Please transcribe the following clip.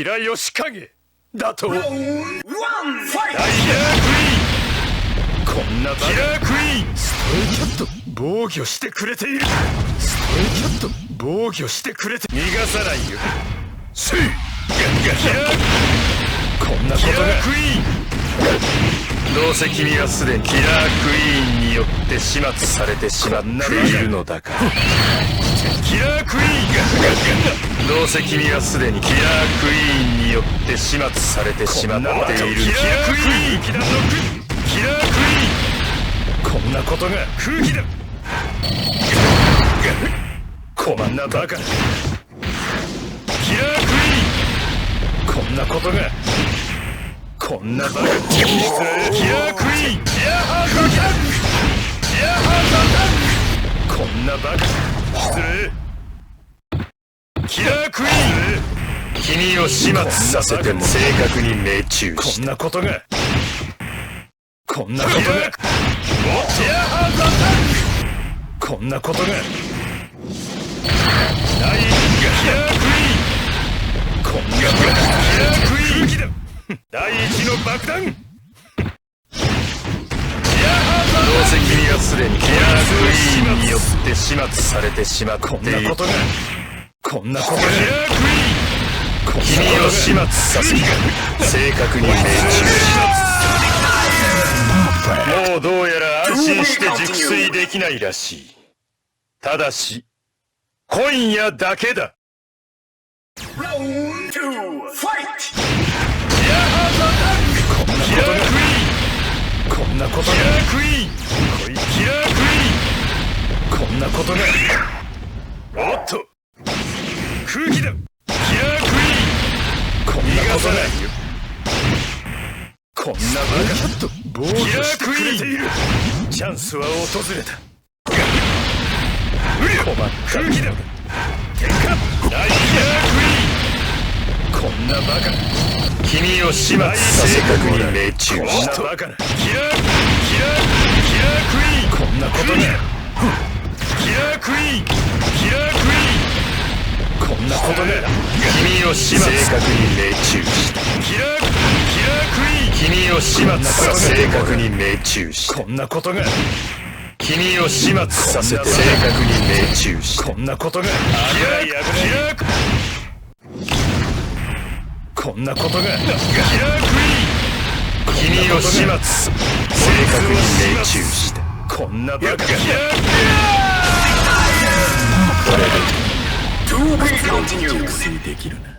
吉影だと。ダイヤークイーン、こんなバカキラークイーン、ストレイキャット防御してくれている。ストレイキャット防御してくれて、逃がさないよ。せいキラー、こんなことが。キラークイーン、どうせ君はすでにキラークイーンによって始末されてしまっているのだから。キラークイーン、どうせ君はすでにキラークイーンによって始末されてしまっている。キラークイーン、キラークイーン、こんなことが空気だ。こんなバカ。キラークイーン、こんなことが。こんなバカ。キラークイーン、キラーハートキャップ、キラーハートキャップ、こんなバカ。失礼。キラークイーン、君を始末させても正確に命中した。こんなことが。こんなことが。キラーハートアタック、こんなことが。第一がキラークイーン、こんなバカ。キラークイーン、第一の爆弾。どうせ君はすでにキラークイーンによって始末されてしまっている。こんなことが。こんなことが。キラークイーン、君を始末させ、正確に命中した。もうどうやら安心して熟睡できないらしい。ただし今夜だけだ。こんなことが。こんなことが。キラークイーン、キラークイーン、こんなことが。おっと空気だ。キラークイーン、こんなことが。こんなバカと防御してくれている。チャンスは訪れた。困った空気だ。天下大キラークイーン、こんなバカ。君を始末させたくに命中した。バカな。キラークイーン、こんなことが。キラークイーン、キラークイーン、こんなことが。君を始末正確に命中した。キラークイーン、君を始末させ正確に命中した。こんなことが。君を始末させて正確に命中した。こんなことが。キラーク、こんなことが。キラークイーン、君を始末さ正確に命中した。こんなバカ。これで熟睡できるな。